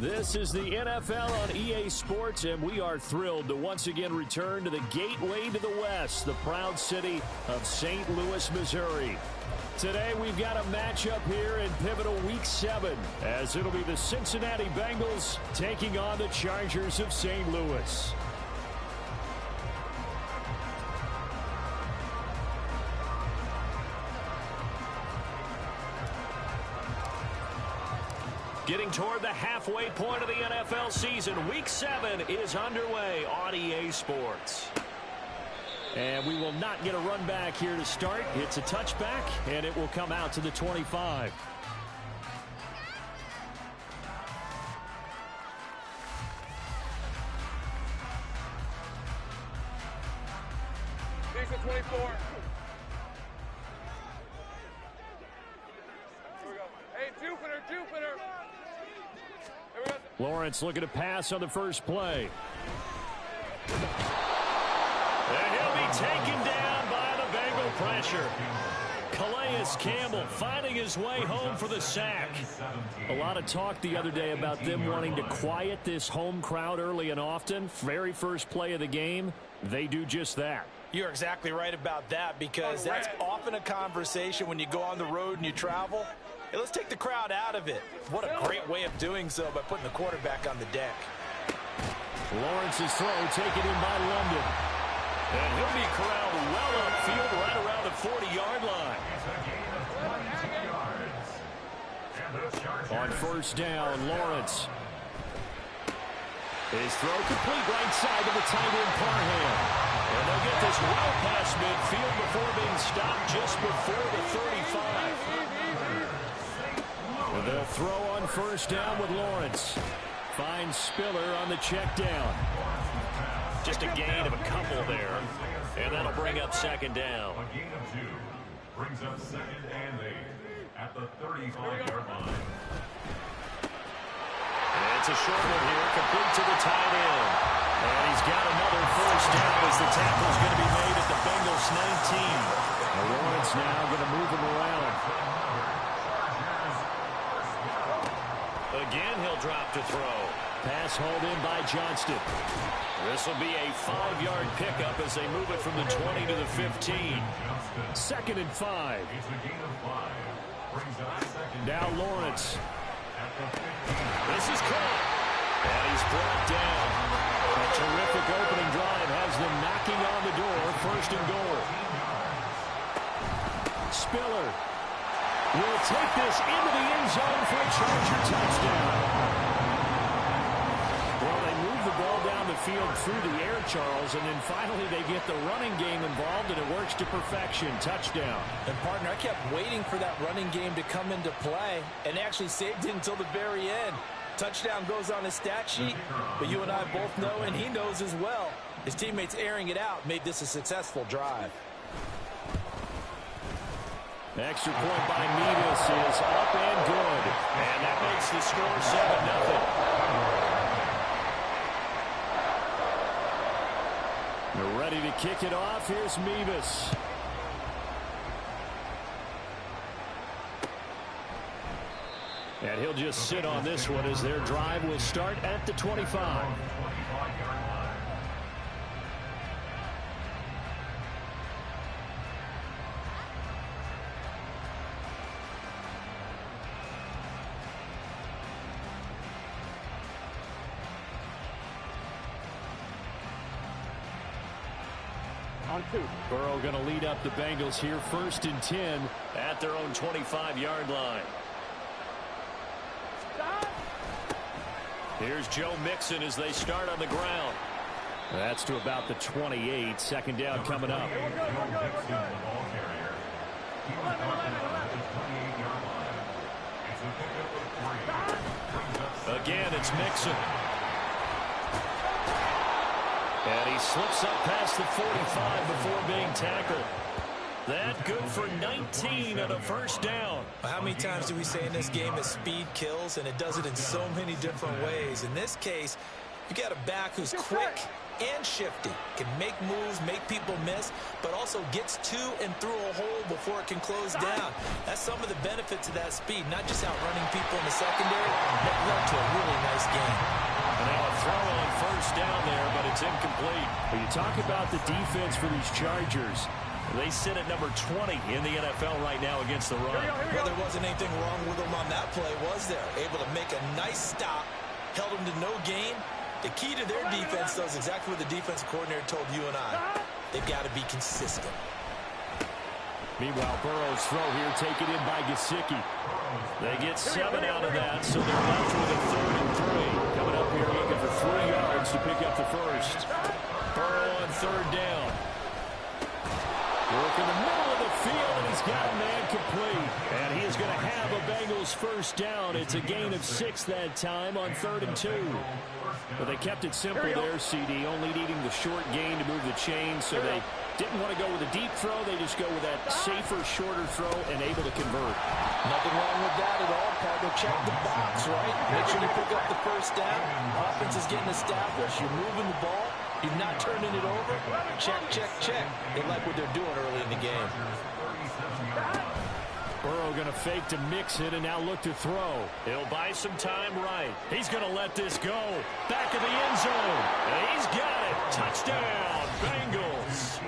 This is the NFL on EA Sports, and we are thrilled to once again return to the gateway to the West, the proud city of St. Louis, Missouri. Today, we've got a matchup here in pivotal Week 7, as it'll be the Cincinnati Bengals taking on the Chargers of St. Louis. Getting toward the halfway point of the NFL season, Week 7 is underway on EA Sports. And we will not get a run back here to start. It's a touchback, and it will come out to the 25. Here's the 24. Here we go. Hey, Jupiter. Lawrence looking to pass on the first play. And he'll be taken down by the Bengal pressure. Calais Campbell finding his way home for the sack. A lot of talk the other day about them wanting to quiet this home crowd early and often. Very first play of the game, they do just that. You're exactly right about that, because that's often a conversation when you go on the road and you travel. Hey, let's take the crowd out of it. What a great way of doing so by putting the quarterback on the deck. Lawrence's throw taken in by London. And he'll be corralled well upfield right around the 40-yard line. On first down, Lawrence. His throw complete right side to the tight end Parham. And they'll get this well past midfield before being stopped just before the 35. And they'll throw on first down with Lawrence. Finds Spiller on the check down. Just a gain of a couple there. And that'll bring up second down. A gain of 2 brings up second and 8 at the 35-yard line. And it's a short one here, complete to the tight end. And he's got another first down as the tackle's going to be made at the Bengals 19. Lawrence now going to move him around. Again, he'll drop to throw. Pass hauled in by Johnston. This will be a 5-yard pickup as they move it from the 20 to the 15. Second and 5. Now Lawrence. This is caught. And he's brought down. A terrific opening drive has them knocking on the door. First and goal. Spiller will take this into the end zone for a Charger touchdown. Well, they move the ball down the field through the air, Charles, and then finally they get the running game involved, and it works to perfection. Touchdown. And, partner, I kept waiting for that running game to come into play, and actually saved it until the very end. Touchdown goes on his stat sheet, but you and I both know, and he knows as well, his teammates airing it out made this a successful drive. Extra point by Mevis is up and good. And that makes the score 7-0. They're ready to kick it off. Here's Mevis. And he'll just sit on this one as their drive will start at the 25. Burrow going to lead up the Bengals here, first and 10 at their own 25-yard line. Here's Joe Mixon as they start on the ground. That's to about the 28. Second down coming up. Again, it's Mixon. And he slips up past the 45 before being tackled. That good for 19 and a first down. How many times do we say in this game that speed kills, and it does it in so many different ways? In this case, you got a back who's quick, and shifty. Can make moves, make people miss, but also gets to and through a hole before it can close down. That's some of the benefits of that speed, not just outrunning people in the secondary. That led to a really nice game. And now a throw on first down there, but it's incomplete. When you talk about the defense for these Chargers, they sit at number 20 in the NFL right now against the run. Well, there wasn't anything wrong with them on that play, was there? Able to make a nice stop, held them to no gain. The key to their defense, though, is exactly what the defensive coordinator told you and I. They've got to be consistent. Meanwhile, Burrow's throw here taken in by Gesicki. They get 7 out of that, so they're left with a 3rd and 3. Coming up here looking for 3 yards to pick up the first. Burrow on 3rd down. Work in the middle of the field, and he's got a man complete. And he is going to have a Bengals first down. It's a gain of 6 that time on 3rd and 2. But they kept it simple there, CD, only needing the short gain to move the chain, so they didn't want to go with a deep throw. They just go with that safer, shorter throw and able to convert. Nothing wrong with that at all, partner. Check the box, right? Make sure you pick up the first down. Offense is getting established. You're moving the ball. You're not turning it over. Check, check, check. They like what they're doing early in the game. Burrow going to fake to mix it and now look to throw. He'll buy some time right. He's going to let this go. Back of the end zone. And he's got it. Touchdown, Bengals.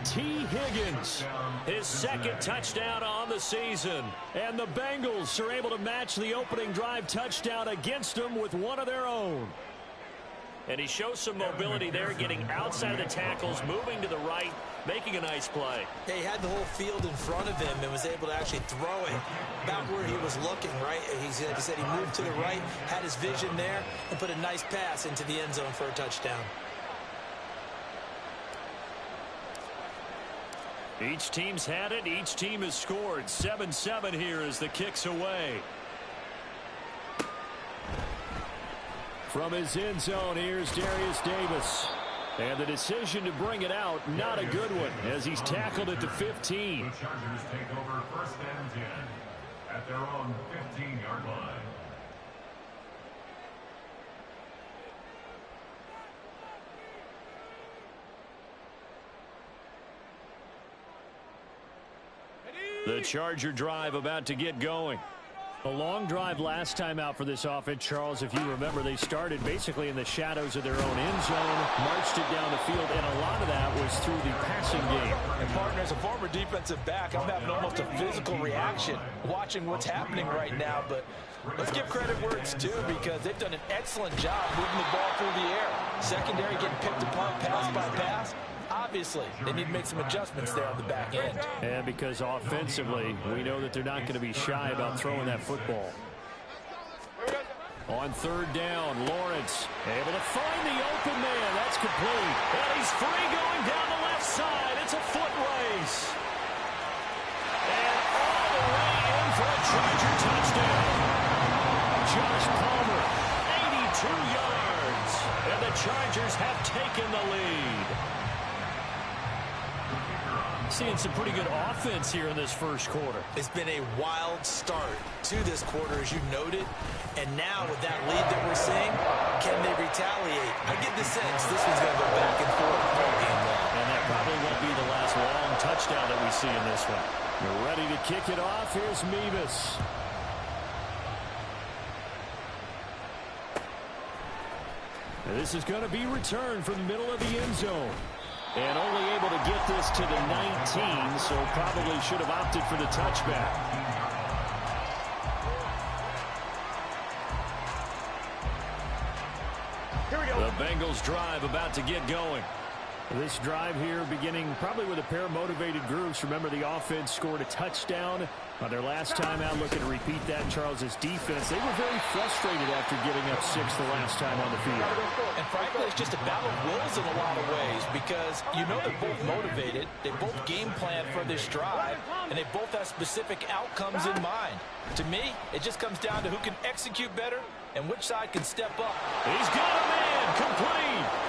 T. Higgins, his 2nd touchdown on the season. And the Bengals are able to match the opening drive touchdown against them with one of their own. And he shows some mobility there, getting outside of the tackles, moving to the right, making a nice play. Yeah, he had the whole field in front of him and was able to actually throw it about where he was looking, right? He said he moved to the right, had his vision there, and put a nice pass into the end zone for a touchdown. Each team's had it. Each team has scored. 7-7 here as the kick's away. From his end zone, here's Darius Davis. And the decision to bring it out, not a good one, as he's tackled at the 15. The Chargers take over 1st and 10 at their own 15-yard line. The Charger drive about to get going. a long drive last time out for this offense, Charles. If you remember, they started basically in the shadows of their own end zone, marched it down the field, and a lot of that was through the passing game. And, partner, as a former defensive back, I'm having almost a physical reaction watching what's happening right now. But let's give credit where it's due, because they've done an excellent job moving the ball through the air. Secondary getting picked apart pass by pass. Obviously, they need to make some adjustments there on the back end. And because offensively, we know that they're not going to be shy about throwing that football. On third down, Lawrence able to find the open man. That's complete. And he's free going down the left side. It's a foot race. And all the way in for a Charger touchdown. Josh Palmer, 82 yards. And the Chargers have taken the lead. Seeing some pretty good offense here in this first quarter. It's been a wild start to this quarter, as you noted. And now with that lead that we're seeing, can they retaliate? I get the sense this one's going to go back and forth all game long. And that probably won't be the last long touchdown that we see in this one. We're ready to kick it off. Here's Mevis. And this is going to be returned from the middle of the end zone. And only able to get this to the 19, so probably should have opted for the touchback. Here we go. The Bengals drive about to get going. This drive here beginning probably with a pair of motivated groups. Remember, the offense scored a touchdown on their last time out. Looking to repeat that. Charles's defense, they were very frustrated after getting up 6 the last time on the field. And frankly, it's just a battle of wills in a lot of ways, because you know they're both motivated, they both game plan for this drive, and they both have specific outcomes in mind. To me, it just comes down to who can execute better and which side can step up. He's got a man complete.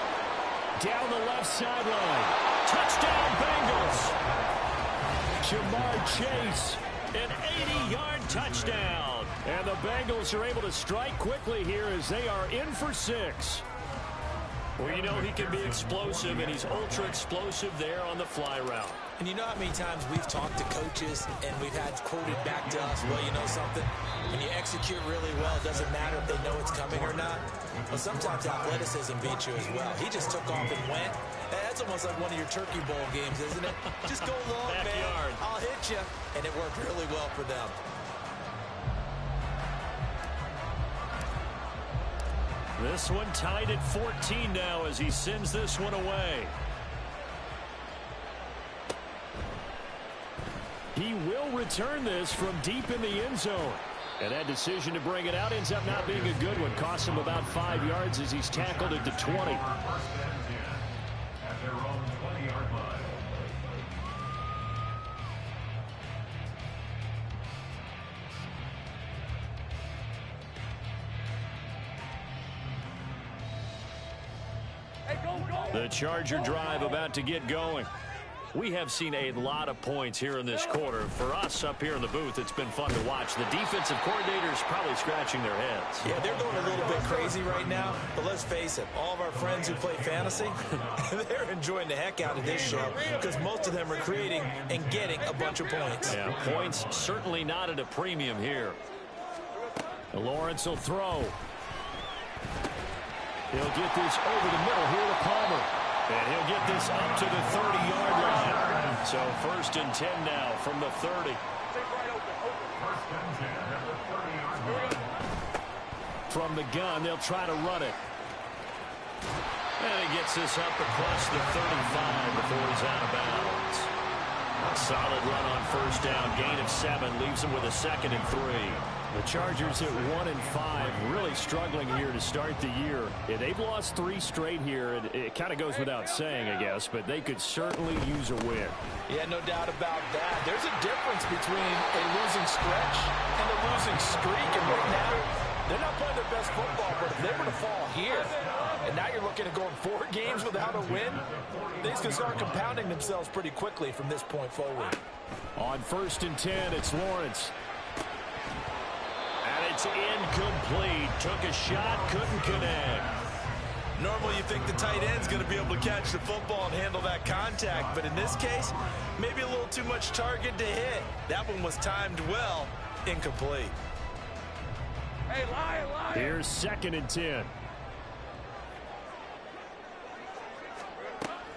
Down the left sideline. Touchdown, Bengals. Jamar Chase, an 80-yard touchdown. And the Bengals are able to strike quickly here as they are in for 6. Well, you know he can be explosive, and he's ultra-explosive there on the fly route. And you know how many times we've talked to coaches and we've had quoted back to us, well, you know something? When you execute really well, it doesn't matter if they know it's coming or not. Well, sometimes athleticism beats you as well. He just took off and went. That's almost like one of your Turkey Bowl games, isn't it? Just go long, man. I'll hit you. And it worked really well for them. This one tied at 14 now as he sends this one away. He will return this from deep in the end zone. And that decision to bring it out ends up not being a good one. Cost him about 5 yards as he's tackled at the 20. At their own 20-yard line. Hey, go, go. The Charger drive about to get going. We have seen a lot of points here in this quarter. For us up here in the booth, it's been fun to watch. The defensive coordinators probably scratching their heads. Yeah, they're going a little bit crazy right now. But let's face it, all of our friends who play fantasy, they're enjoying the heck out of this show because most of them are creating and getting a bunch of points. Yeah, points certainly not at a premium here. Lawrence will throw. He'll get this over the middle here to Palmer. And he'll get this up to the 30-yard line. So 1st and 10 now from the 30. From the gun, they'll try to run it. And he gets this up across the 35 before he's out of bounds. A solid run on 1st down. Gain of 7 leaves him with a 2nd and 3. The Chargers at 1-5, really struggling here to start the year. Yeah, they've lost 3 straight here, and it kind of goes without saying, I guess, but they could certainly use a win. Yeah, no doubt about that. There's a difference between a losing stretch and a losing streak, and right now, they're not playing their best football, but if they were to fall here, and now you're looking at going 4 games without a win, things can start compounding themselves pretty quickly from this point forward. On 1st and 10, it's Lawrence. And it's incomplete. Took a shot, couldn't connect. Normally you think the tight end's going to be able to catch the football and handle that contact, but in this case, maybe a little too much target to hit. That one was timed well, incomplete. Hey, lion, lion. Here's 2nd and 10.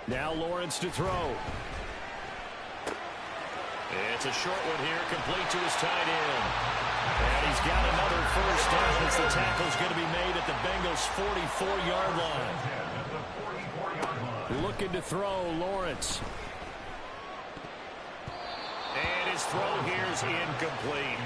Now Lawrence to throw. It's a short one here, complete to his tight end. And he's got another 1st down as the tackle's going to be made at the Bengals' 44-yard line. Looking to throw, Lawrence. And his throw here is incomplete.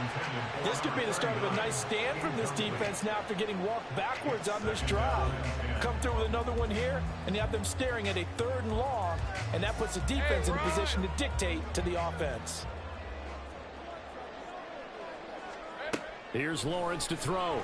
This could be the start of a nice stand from this defense now after getting walked backwards on this drive. Come through with another one here, and you have them staring at a 3rd and long, and that puts the defense in a position to dictate to the offense. Here's Lawrence to throw.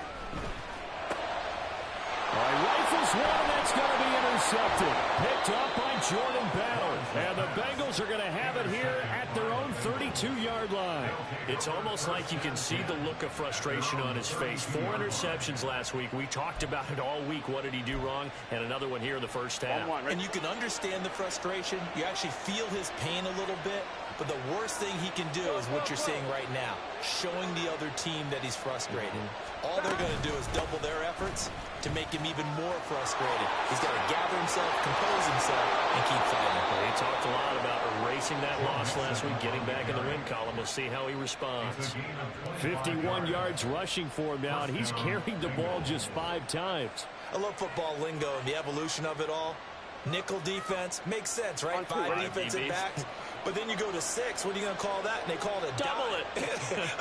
Rifles one, and that's going to be intercepted. Picked up by Jordan Battle. And the Bengals are going to have it here at their own 32-yard line. It's almost like you can see the look of frustration on his face. 4 interceptions last week. We talked about it all week. What did he do wrong? And another one here in the 1st half. And you can understand the frustration. You actually feel his pain a little bit. But the worst thing he can do is what you're seeing right now, showing the other team that he's frustrated. All they're going to do is double their efforts to make him even more frustrated. He's got to gather himself, compose himself, and keep fighting. He talked a lot about erasing that loss last week, getting back in the win column. We'll see how he responds. 51 yards rushing for him now, and he's carried the ball just 5 times. I love football lingo and the evolution of it all. Nickel defense makes sense, right? 5 defensive backs. But then you go to 6. What are you going to call that? And they call it a double dime.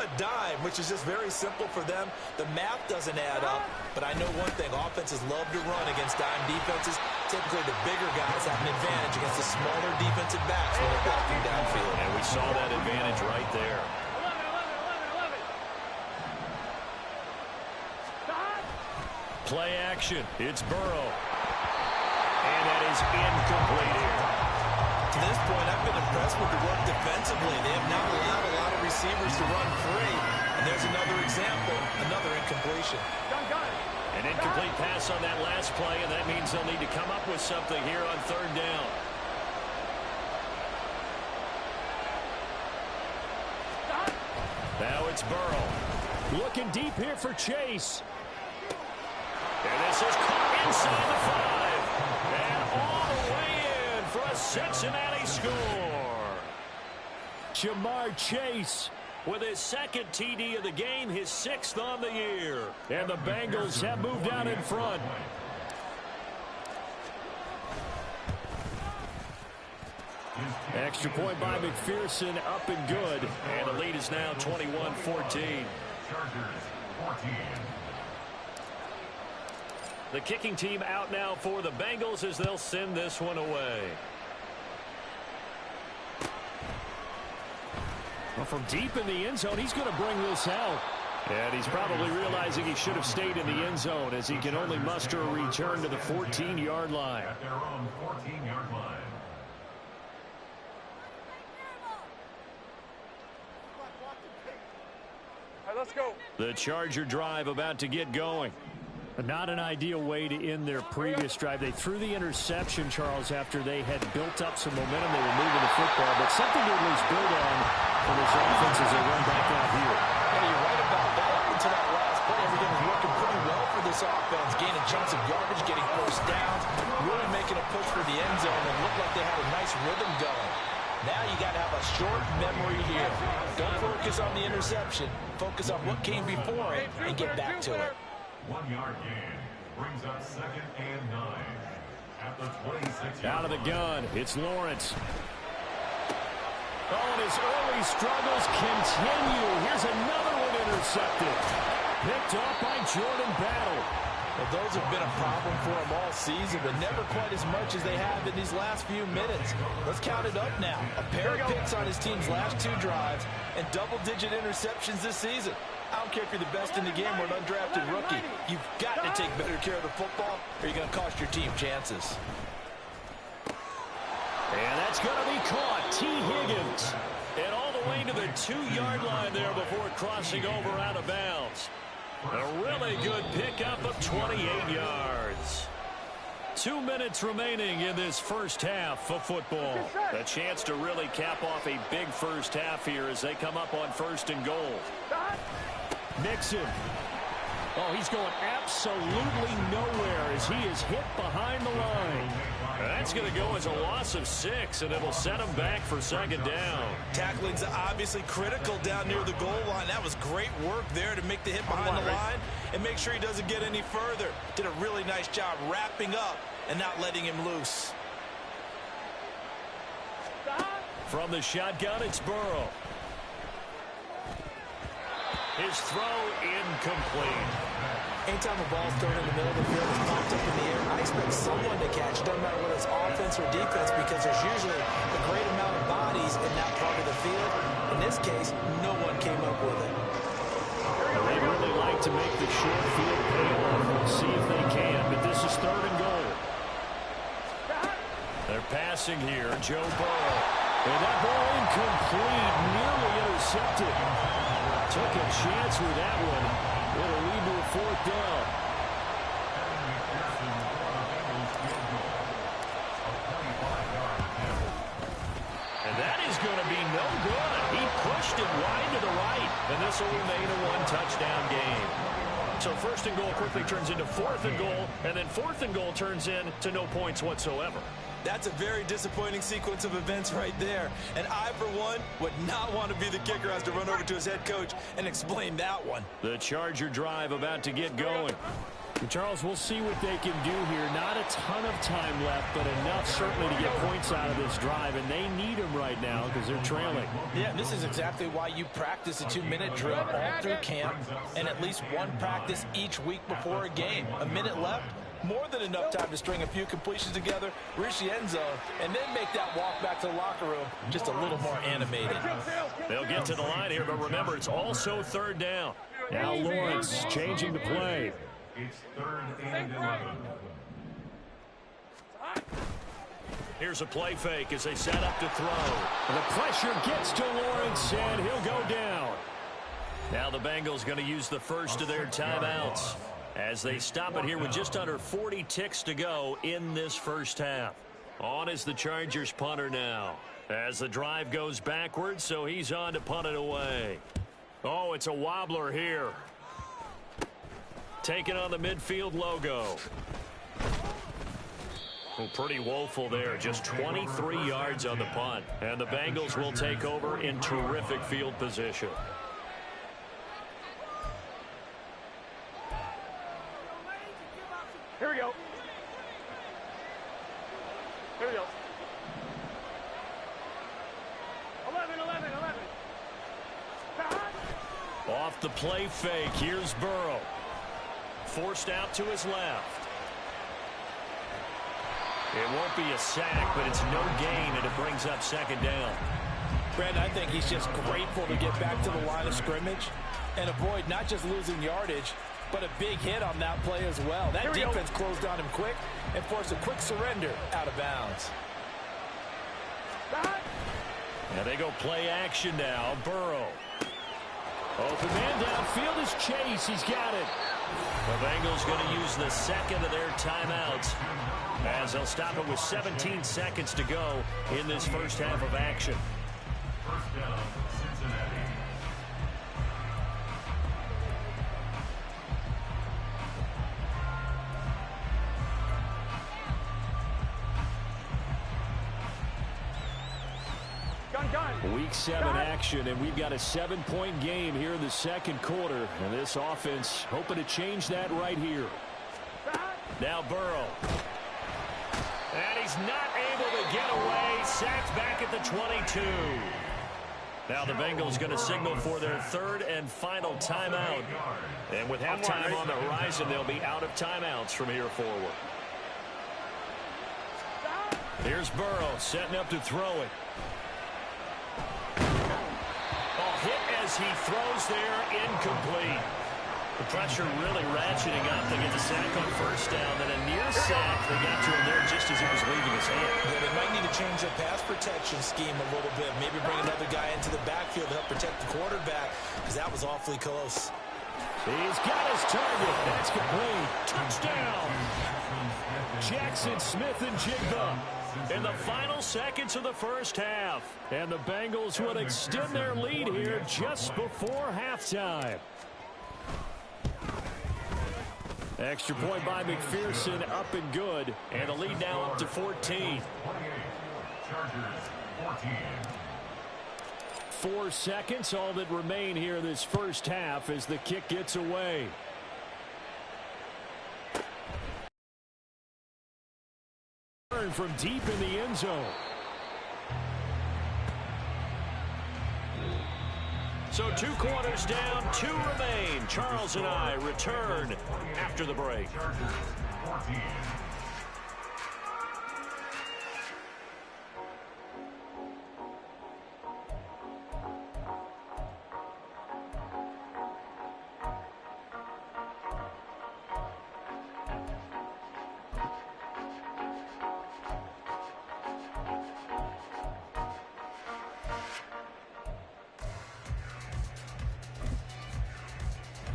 A dime, which is just very simple for them. The math doesn't add up. But I know one thing. Offenses love to run against dime defenses. Typically, the bigger guys have an advantage against the smaller defensive backs when they're blocking downfield. And we saw that advantage right there. 11. Play action. It's Burrow. And that is incomplete here. To this point, I've been impressed with the work defensively. They have not allowed a lot of receivers to run free. And there's another example, another incompletion. Gun. An incomplete pass on that last play, and that means they'll need to come up with something here on third down. Now it's Burrow. Looking deep here for Chase. And this is caught inside the 5. And all the way in for a Cincinnati score. Jamar Chase With his second TD of the game, his 6th on the year. and the Bengals have moved out in front. Extra point by McPherson, up and good. And the lead is now 21-14. The kicking team out now for the Bengals as they'll send this one away. Well, from deep in the end zone, he's going to bring this out. And he's probably realizing he should have stayed in the end zone as he can only muster a return to the 14-yard line. At their own 14-yard line. Let's go. The Charger drive about to get going. Not an ideal way to end their previous drive. They threw the interception, Charles, after they had built up some momentum. They were moving the football, but something to at least build on for this offense as they run back out here. Yeah, you're right about that. Up until that last play, everything was working pretty well for this offense. Gaining chunks of yardage, getting first downs, really making a push for the end zone, and looked like they had a nice rhythm going. Now you got to have a short memory here. Don't focus on the interception. Focus on what came before it and get back to it. 1-yard gain brings up 2nd and 9 at the 26. Out of the gun, it's Lawrence. Oh, and his early struggles continue. Here's another one intercepted. Picked off by Jordan Battle. Well, those have been a problem for him all season, but never quite as much as they have in these last few minutes. Let's count it up now. A pair of picks on his team's last 2 drives and double-digit interceptions this season. I don't care if you're the best in the game or an undrafted rookie. You've got to take better care of the football or you're going to cost your team chances. And that's going to be caught. T. Higgins. And all the way to the 2-yard line there before crossing over out of bounds. A really good pickup of 28 yards. 2 minutes remaining in this first half of football. A chance to really cap off a big first half here as they come up on 1st and goal. Mixon. Oh, he's going absolutely nowhere as he is hit behind the line. That's going to go as a loss of 6, and it'll set him back for 2nd down. Tackling's obviously critical down near the goal line. That was great work there to make the hit behind the line and make sure he doesn't get any further. Did a really nice job wrapping up and not letting him loose. From the shotgun, it's Burrow. His throw incomplete. Anytime a ball's thrown in the middle of the field, it's popped up in the air, I expect someone to catch, doesn't matter whether it's offense or defense, because there's usually a great amount of bodies in that part of the field. In this case, no one came up with it. They'd really like to make the short field pay off. We'll see if they can, but this is 3rd and goal. They're passing here, Joe Burrow. And that ball incomplete, nearly intercepted. Took a chance with that one. It'll lead to a 4th down. And that is going to be no good. He pushed it wide to the right. And this will remain a 1-touchdown game. So 1st and goal quickly turns into 4th and goal. And then 4th and goal turns into no points whatsoever. That's a very disappointing sequence of events right there. And I, for one, would not want to be the kicker who has to run over to his head coach and explain that one. The Charger drive about to get going. And Charles, we'll see what they can do here. Not a ton of time left, but enough certainly to get points out of this drive. And they need them right now because they're trailing. Yeah, this is exactly why you practice a 2-minute drill all through camp and at least one practice each week before a game. A minute left. More than enough time to string a few completions together, reach the end zone, and then make that walk back to the locker room just a little more animated. They'll get to the line here, but remember, it's also 3rd down. Now Lawrence changing the play. It's 3rd and 11. Here's a play fake as they set up to throw. And the pressure gets to Lawrence, and he'll go down. Now the Bengals going to use the first of their timeouts. as they stop it here with just under 40 ticks to go in this first half. On is the Chargers punter now. As the drive goes backwards, so he's on to punt it away. Oh, it's a wobbler here. Taking on the midfield logo. Well, pretty woeful there. Just 23 yards on the punt. And the Bengals will take over in terrific field position. Here we go. Here we go. 11. Off the play fake. Here's Burrow. Forced out to his left. It won't be a sack, but it's no gain, and it brings up second down. Brandon, I think he's just grateful to get back to the line of scrimmage and avoid not just losing yardage, but a big hit on that play as well. That defense closed on him quick and forced a quick surrender out of bounds. And they go play action now. Burrow. Open man downfield is Chase. He's got it. The Bengals going to use the second of their timeouts as they'll stop it with 17 seconds to go in this first half of action. First down, Cincinnati. Week 7 action, and we've got a 7-point game here in the second quarter. And this offense hoping to change that right here. Now Burrow. And he's not able to get away. Sacked back at the 22. Now the Bengals going to signal for their third and final timeout. And with halftime on the horizon, they'll be out of timeouts from here forward. Here's Burrow setting up to throw it. Hit as he throws there, incomplete. The pressure really ratcheting up. They get the sack on first down, then a near sack. They got to him there just as he was leaving his hand. Yeah, they might need to change their pass protection scheme a little bit. Maybe bring another guy into the backfield to help protect the quarterback, because that was awfully close. He's got his target. That's complete. Touchdown. Jackson Smith and Jigba. In the final seconds of the first half. And the Bengals would extend their lead here just before halftime. Extra point by McPherson, up and good. And the lead now up to 14. 4 seconds, all that remain here this first half as the kick gets away. From deep in the end zone. So 2 quarters down, 2 remain. Charles and I return after the break.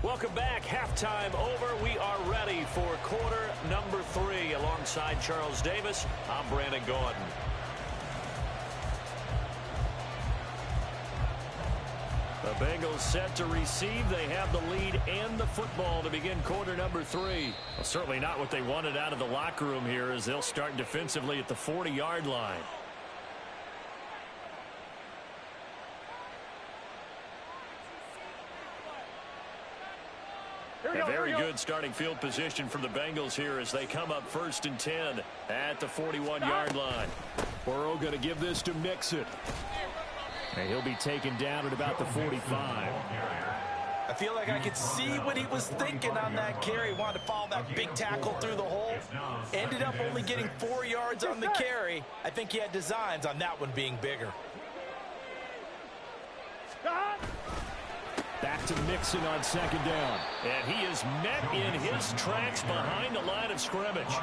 Welcome back. Halftime over. We are ready for quarter number 3. Alongside Charles Davis, I'm Brandon Gordon. The Bengals set to receive. They have the lead and the football to begin quarter number 3. Well, certainly not what they wanted out of the locker room here as they'll start defensively at the 40-yard line. A very good starting field position for the Bengals here as they come up 1st and 10 at the 41-yard line. Burrow going to give this to Mixon. And he'll be taken down at about the 45. I feel like I could see what he was thinking on that carry. Wanted to follow that big tackle through the hole. Ended up only getting 4 yards on the carry. I think he had designs on that one being bigger. Back to Mixon on 2nd down. And he is met in his tracks behind the line of scrimmage.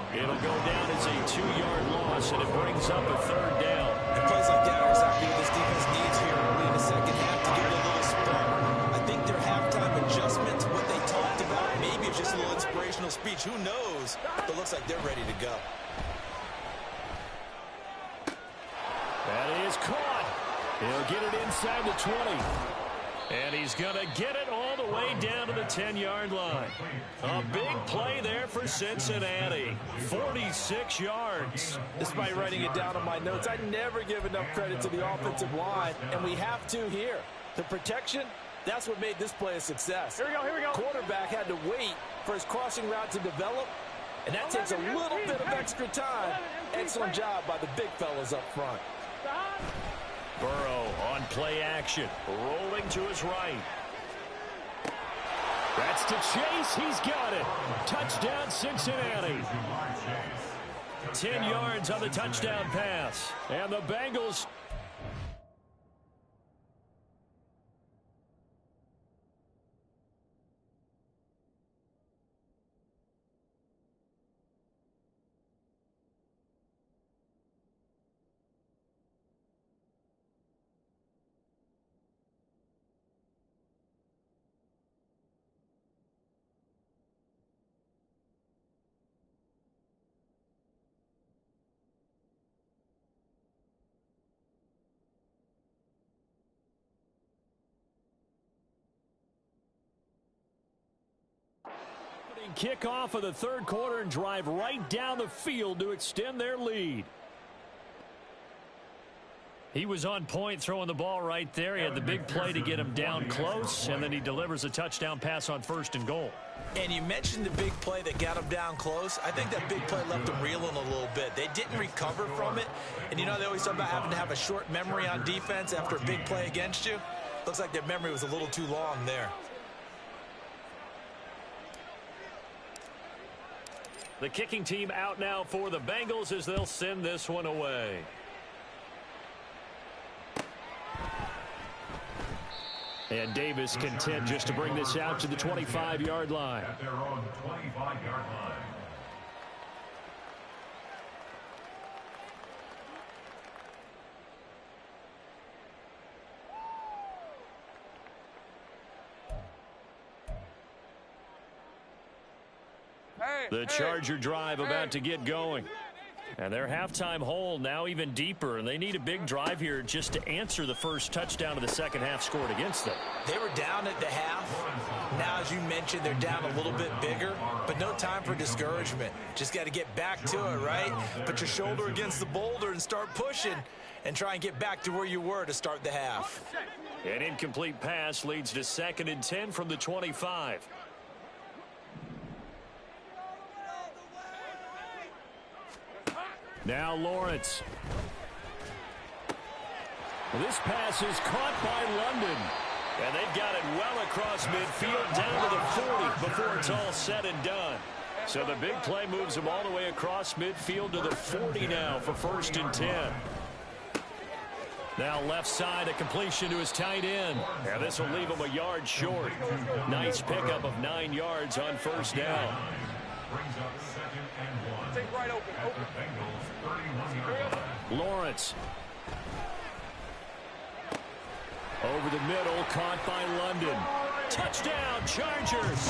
It'll go down as a 2-yard loss, and it brings up a 3rd down. And plays like that are exactly what this defense needs here early in the second half to give it a little spark. I think their halftime adjustment to what they talked about maybe it's just a little motivational speech. Who knows? But looks like they're ready to go. That is caught. He'll get it inside the 20. And he's going to get it all the way down to the 10-yard line. A big play there for Cincinnati. 46 yards. Despite writing it down on my notes, I never give enough credit to the offensive line, and we have to here. The protection, that's what made this play a success. Here we go, here we go. Quarterback had to wait for his crossing route to develop, and that takes a little bit of extra time. Excellent job by the big fellas up front. Burrow on play action, rolling to his right. That's to Chase. He's got it. Touchdown, Cincinnati. 10 yards on the touchdown pass. And the Bengals... Kickoff of the third quarter and drive right down the field to extend their lead. He was on point throwing the ball right there. He had the big play to get him down close, and then he delivers a touchdown pass on 1st and goal. And you mentioned the big play that got him down close. I think that big play left him reeling a little bit. They didn't recover from it. And you know, they always talk about having to have a short memory on defense after a big play against you. Looks like their memory was a little too long there. The kicking team out now for the Bengals as they'll send this one away. And Davis content just to bring this out to the 25-yard line. At their own 25-yard line. The Charger drive about to get going. And their halftime hole now even deeper, and they need a big drive here just to answer the first touchdown of the second half scored against them. They were down at the half. Now, as you mentioned, they're down a little bit bigger, but no time for discouragement. Just got to get back to it, right? Put your shoulder against the boulder and start pushing and try and get back to where you were to start the half. An incomplete pass leads to 2nd and 10 from the 25. Now Lawrence. This pass is caught by London. And they've got it well across midfield down to the 40 before it's all said and done. So the big play moves them all the way across midfield to the 40 now for 1st and 10. Now left side, a completion to his tight end. And this will leave him a yard short. Nice pickup of 9 yards on 1st down. Brings up 2nd and 1. Take right open. At the Bengals 31-yard line. Lawrence. Over the middle, caught by London. Touchdown, Chargers.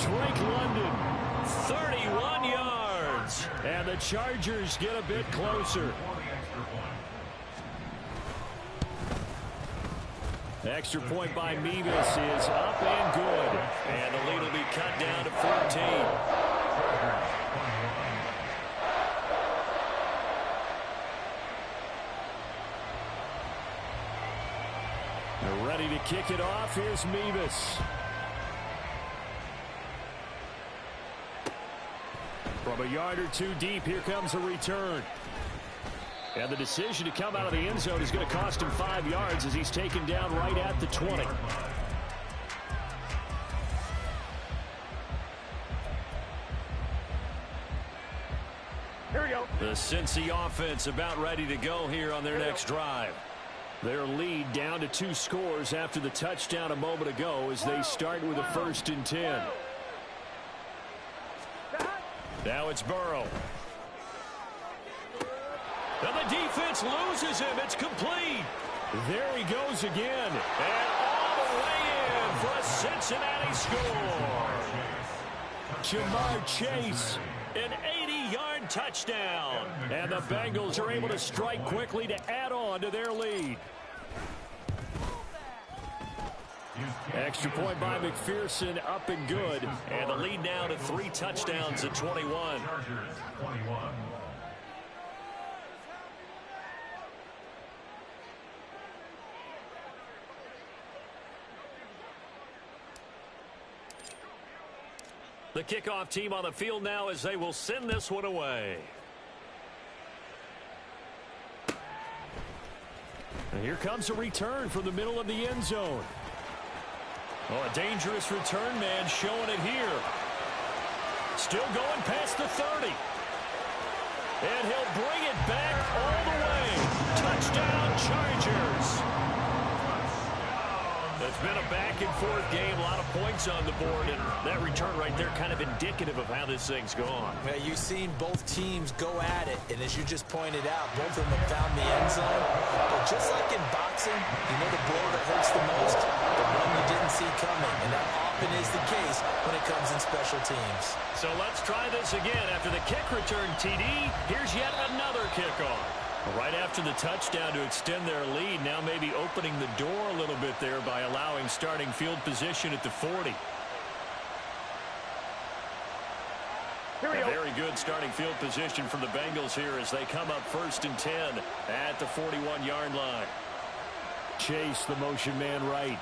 Drake London, 31 yards. And the Chargers get a bit closer. Extra point by Mevis is up and good. And the lead will be cut down to 14. They're ready to kick it off. Here's Mevis. From a yard or two deep, here comes a return. And the decision to come out of the end zone is going to cost him 5 yards as he's taken down right at the 20. Here we go. The Cincy offense about ready to go here on their next drive. Their lead down to 2 scores after the touchdown a moment ago as they start with a 1st and 10. Now it's Burrow. And the defense loses him. It's complete. There he goes again. And all the way in for a Cincinnati score. Jamar Chase, an 80-yard touchdown. And the Bengals are able to strike quickly to add on to their lead. Extra point by McPherson, up and good. And the lead now to 3 touchdowns at 21. The kickoff team on the field now as they will send this one away. And here comes a return from the middle of the end zone. Oh, a dangerous return man showing it here. Still going past the 30. And he'll bring it back all the way. Touchdown, Chargers. It's been a back-and-forth game, a lot of points on the board, and that return right there kind of indicative of how this thing's gone. Yeah, you've seen both teams go at it, and as you just pointed out, both of them have found the end zone. But just like in boxing, you know the blow that hurts the most? The one you didn't see coming, and that often is the case when it comes in special teams. So let's try this again. After the kick return, TD, here's yet another kickoff. Right after the touchdown to extend their lead, now maybe opening the door a little bit there by allowing starting field position at the 40. Very good starting field position for the Bengals here as they come up 1st and 10 at the 41-yard line. Chase, the motion man right.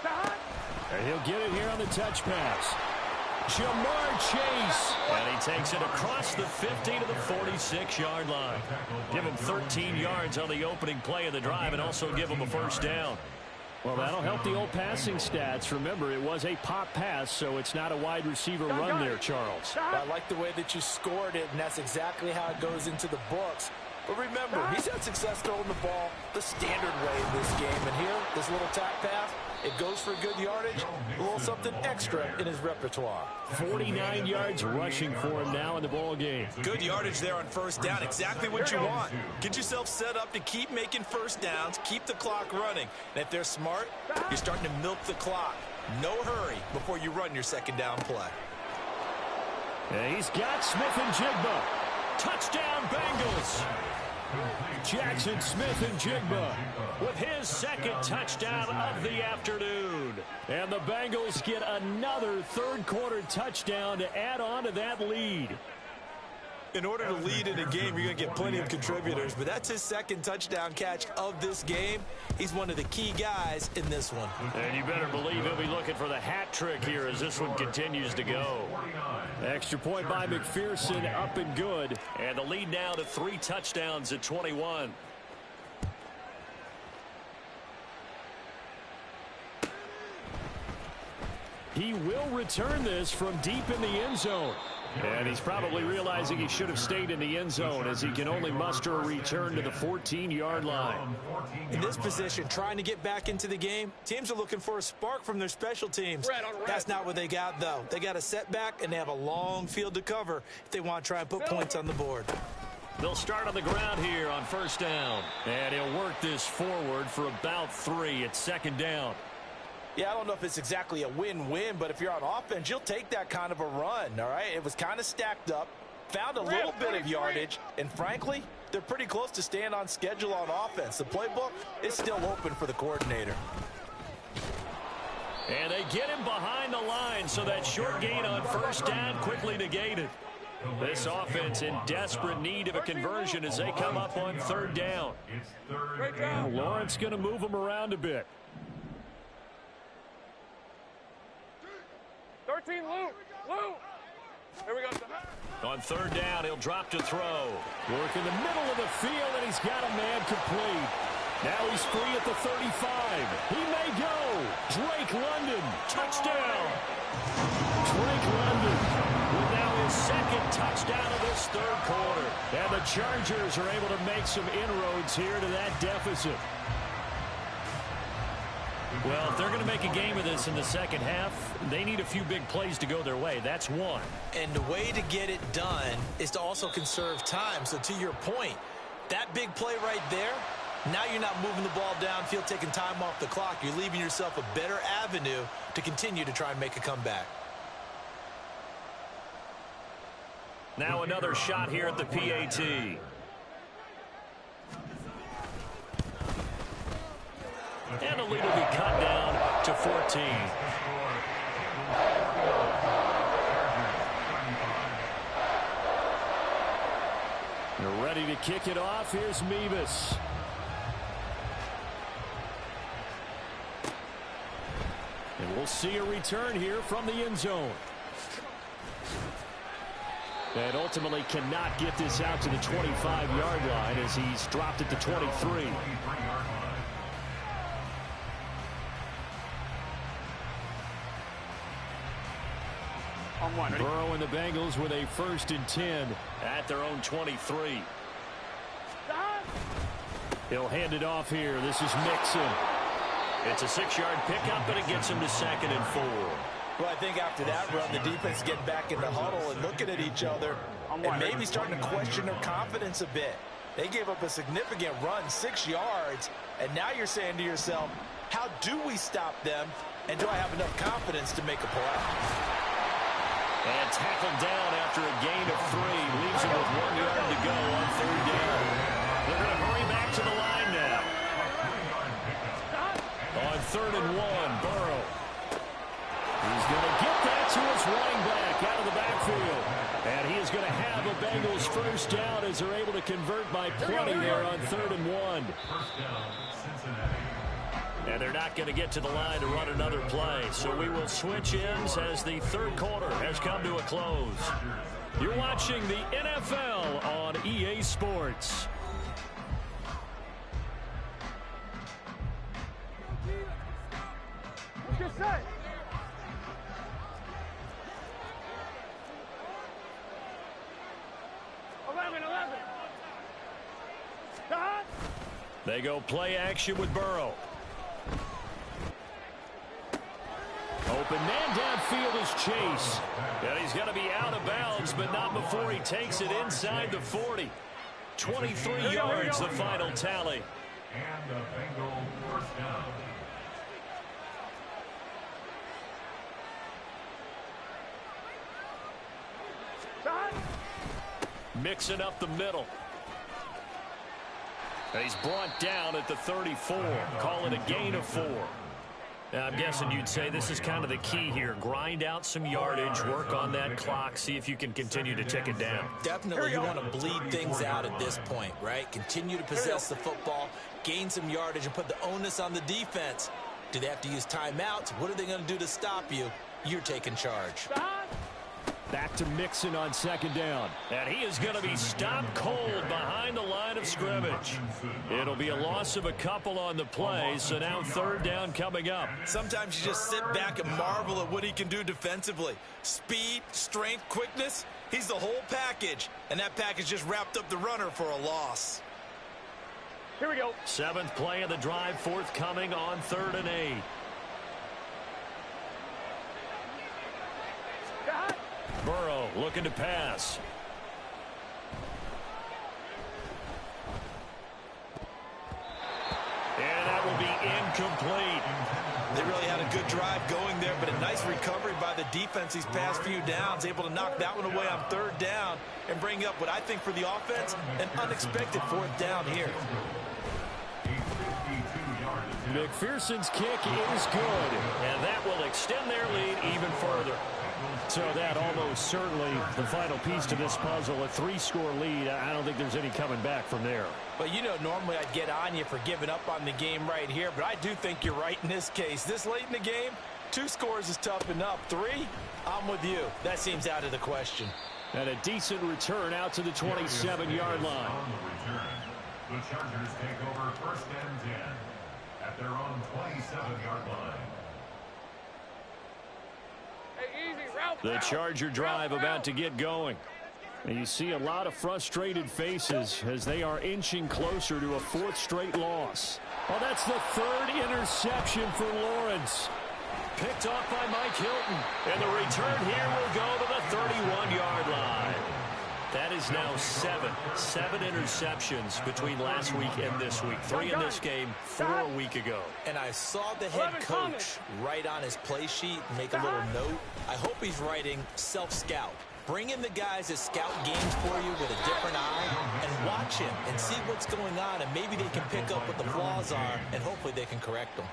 And he'll get it here on the touch pass. Jamar Chase. And he takes it across the 50 to the 46-yard line. Give him 13 yards on the opening play of the drive and also give him a first down. Well, that'll help the old passing stats. Remember, it was a pop pass, so it's not a wide receiver run there, Charles. I like the way that you scored it, and that's exactly how it goes into the books. But remember, he's had success throwing the ball the standard way in this game. And here, this little tap pass, it goes for good yardage, a little something extra in his repertoire. 49 yards rushing for him now in the ball game. Good yardage there on first down, exactly what you want. Get yourself set up to keep making first downs, keep the clock running. And if they're smart, you're starting to milk the clock. No hurry before you run your second down play. And he's got Smith and Jigba. Touchdown, Bengals. Jackson Smith-Njigba with his second touchdown of the afternoon. And the Bengals get another third-quarter touchdown to add on to that lead. In order to lead in a game, you're going to get plenty of contributors, but that's his second touchdown catch of this game. He's one of the key guys in this one. And you better believe he'll be looking for the hat trick here as this one continues to go. Extra point by McPherson, up and good. And the lead now to 3 touchdowns at 21. He will return this from deep in the end zone. And he's probably realizing he should have stayed in the end zone as he can only muster a return to the 14-yard line. In this position, trying to get back into the game, teams are looking for a spark from their special teams. That's not what they got, though. They got a setback, and they have a long field to cover if they want to try and put points on the board. They'll start on the ground here on first down. And he'll work this forward for about 3 at second down. Yeah, I don't know if it's exactly a win-win, but if you're on offense, you'll take that kind of a run, all right? It was kind of stacked up, found a little bit of yardage, and frankly, they're pretty close to staying on schedule on offense. The playbook is still open for the coordinator. And they get him behind the line, so that short gain on first down quickly negated. This offense in desperate need of a conversion as they come up on third down. Lawrence going to move them around a bit. 13, Lou. Here we go. On third down, he'll drop to throw. Work in the middle of the field, and he's got a man complete. Now he's free at the 35. He may go. Drake London, touchdown. Drake London with now his second touchdown of this third quarter. And the Chargers are able to make some inroads here to that deficit. Well, if they're going to make a game of this in the second half, they need a few big plays to go their way. That's one. And the way to get it done is to also conserve time. So to your point, that big play right there, now you're not moving the ball downfield, taking time off the clock. You're leaving yourself a better avenue to continue to try and make a comeback. Now another shot here at the PAT. And the lead will be cut down to 14. You're ready to kick it off. Here's Meebus. And we'll see a return here from the end zone. And ultimately cannot get this out to the 25-yard line as he's dropped at the 23. Burrow and the Bengals with a 1st and 10 at their own 23. He'll hand it off here. This is Mixon. It's a 6-yard pickup, but it gets him to 2nd and 4. Well, I think after that run, the defense get back in the huddle and looking at each other and maybe starting to question their confidence a bit. They gave up a significant run, 6 yards, and now you're saying to yourself, how do we stop them, and do I have enough confidence to make a play? And tackled down after a gain of 3. Leaves him with 1 yard to go on 3rd down. They're going to hurry back to the line now. On 3rd and 1, Burrow. He's going to get that to his running back out of the backfield. And he is going to have a Bengals 1st down as they're able to convert by plenty there on 3rd and 1. And they're not going to get to the line to run another play. So we will switch ends as the 3rd quarter has come to a close. You're watching the NFL on EA Sports. Get set. They go play action with Burrow. Open man downfield is Chase. And he's going to be out of bounds, but not before he takes it inside the 40. 23 yards, the final tally. And the Bengal 1st down. Mixing up the middle. And he's brought down at the 34. Call it a gain of 4. Now, I'm guessing you'd say this is kind of the key here. Grind out some yardage, work on that clock, see if you can continue to tick it down. Definitely you want to bleed things out at this point, right? Continue to possess the football, gain some yardage, and put the onus on the defense. Do they have to use timeouts? What are they going to do to stop you? You're taking charge. Back to Mixon on 2nd down. And he is going to be stopped cold behind the line of scrimmage. It'll be a loss of a couple on the play, so now 3rd down coming up. Sometimes you just sit back and marvel at what he can do defensively. Speed, strength, quickness, he's the whole package. And that package just wrapped up the runner for a loss. Here we go. 7th play of the drive, forthcoming on 3rd and 8. Burrow looking to pass. And that will be incomplete. They really had a good drive going there, but a nice recovery by the defense these past few downs, able to knock that one away on 3rd down and bring up what I think for the offense, an unexpected 4th down here. McPherson's kick is good, and that will extend their lead even further. So that almost certainly the final piece to this puzzle, a 3-score lead. I don't think there's any coming back from there. But, you know, normally I'd get on you for giving up on the game right here, but I do think you're right in this case. This late in the game, 2 scores is tough enough. 3, I'm with you. That seems out of the question. And a decent return out to the 27-yard line. On the return, the Chargers take over 1st and 10 at their own 27-yard line. The Charger drive about to get going. And you see a lot of frustrated faces as they are inching closer to a 4th straight loss. Well, that's the 3rd interception for Lawrence. Picked off by Mike Hilton. And the return here will go to the 31-yard line. That is now 7 interceptions between last week and this week. 3 in this game, 4 a week ago. And I saw the head coach write on his play sheet, make a little note. I hope he's writing self-scout. Bring in the guys that scout games for you with a different eye and watch him and see what's going on, and maybe they can pick up what the flaws are, and hopefully they can correct them.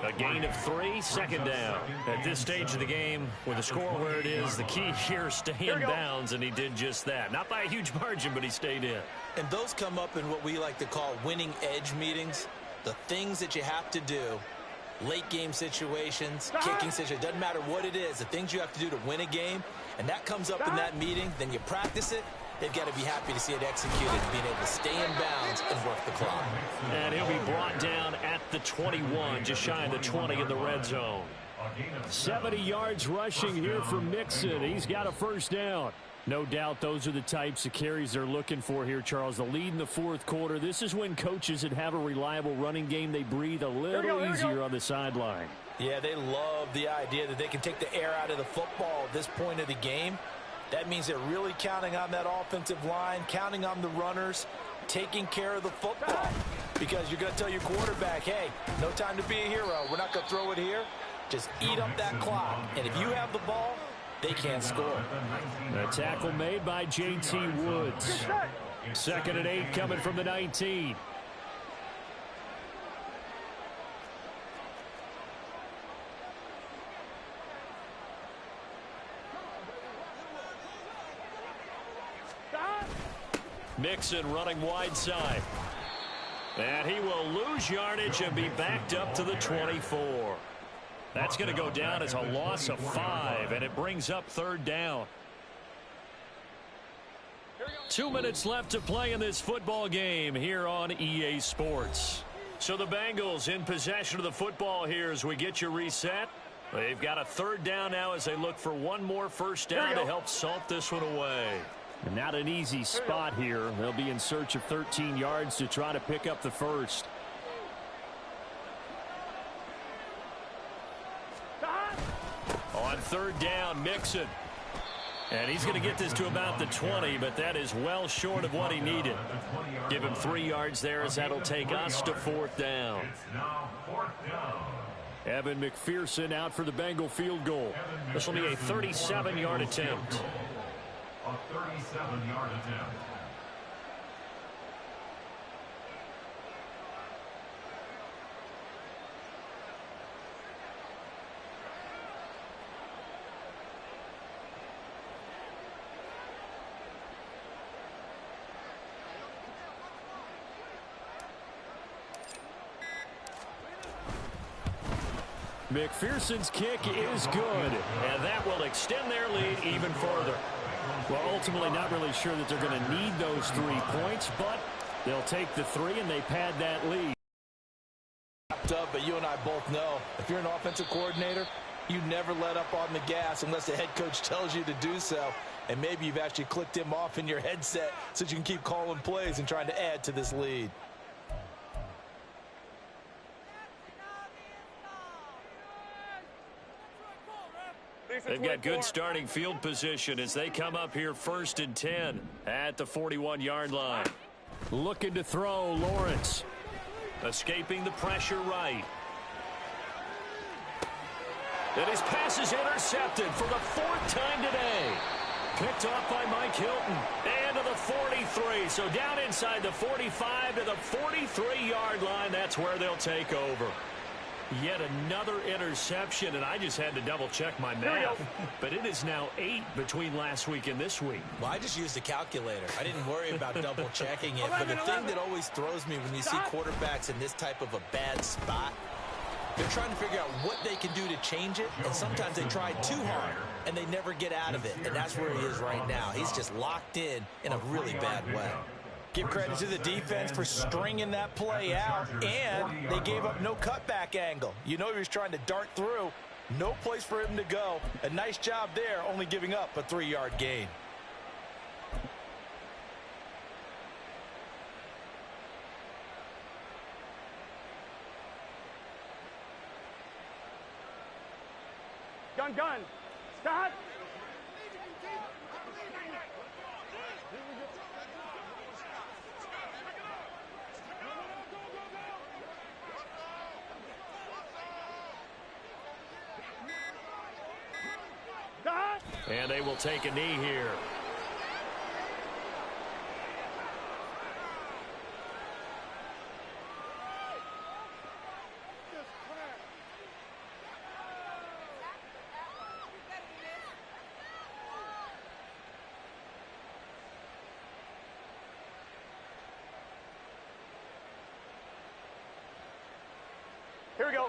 A gain of 3, second down. At this stage of the game, with the score where it is, the key here is stay in bounds, and he did just that. Not by a huge margin, but he stayed in. And those come up in what we like to call winning edge meetings. The things that you have to do, late game situations, kicking situations, doesn't matter what it is, the things you have to do to win a game, and that comes up in that meeting, then you practice it. They've got to be happy to see it executed, being able to stay in bounds and work the clock. And he'll be brought down at the 21, just shy of the 20 in the red zone. 70 yards rushing here for Mixon. He's got a first down. No doubt those are the types of carries they're looking for here, Charles. The lead in the fourth quarter. This is when coaches that have a reliable running game, they breathe a little easier on the sideline. Yeah, they love the idea that they can take the air out of the football at this point of the game. That means they're really counting on that offensive line, counting on the runners, taking care of the football. Because you're going to tell your quarterback, hey, no time to be a hero. We're not going to throw it here. Just eat up that clock. And if you have the ball, they can't score. A tackle made by J.T. Woods. 2nd and 8 coming from the 19. Mixon running wide side. And he will lose yardage and be backed up to the 24. That's going to go down as a loss of 5, and it brings up 3rd down. 2 minutes left to play in this football game here on EA Sports. So the Bengals in possession of the football here as we get you reset. They've got a 3rd down now as they look for one more first down to help salt this one away. And not an easy spot here. They'll be in search of 13 yards to try to pick up the first. On 3rd down, Mixon. And he's going to get this to about the 20, but that is well short of what he needed. Give him 3 yards there as that'll take us to 4th down. Evan McPherson out for the Bengal field goal. This will be a 37-yard attempt. A 37-yard attempt. McPherson's kick is good, and that will extend their lead even further. Well, ultimately not really sure that they're going to need those 3 points, but they'll take the 3 and they pad that lead. But you and I both know, if you're an offensive coordinator, you never let up on the gas unless the head coach tells you to do so. And maybe you've actually clicked him off in your headset so that you can keep calling plays and trying to add to this lead. They've got good starting field position as they come up here 1st and 10 at the 41-yard line. Looking to throw, Lawrence. Escaping the pressure right. And his pass is intercepted for the 4th time today. Picked off by Mike Hilton. And to the 43. So down inside the 45 to the 43-yard line. That's where they'll take over. Yet another interception, and I just had to double-check my math. But it is now 8 between last week and this week. Well, I just used a calculator. I didn't worry about double-checking it. But the thing that always throws me when you see quarterbacks in this type of a bad spot, they're trying to figure out what they can do to change it, and sometimes they try too hard, and they never get out of it. And that's where he is right now. He's just locked in a really bad way. Give credit to the defense for stringing that play out, and they gave up no cutback angle. You know he was trying to dart through. No place for him to go. A nice job there, only giving up a 3-yard gain. Gun. Start. And they will take a knee here. Here we go.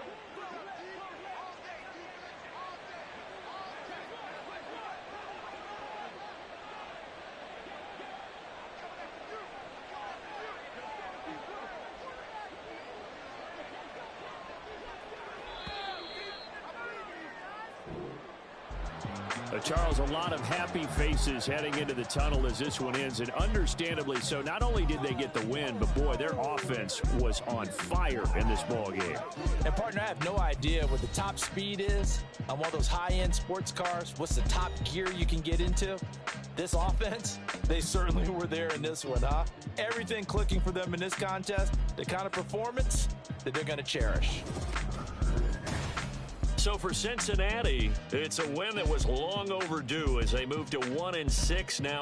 Charles, a lot of happy faces heading into the tunnel as this one ends, and understandably so. Not only did they get the win, but, boy, their offense was on fire in this ball game. And, partner, I have no idea what the top speed is on one of those high-end sports cars. What's the top gear you can get into? This offense, they certainly were there in this one, huh? Everything clicking for them in this contest, the kind of performance that they're going to cherish. So for Cincinnati, it's a win that was long overdue as they move to 1-6 now.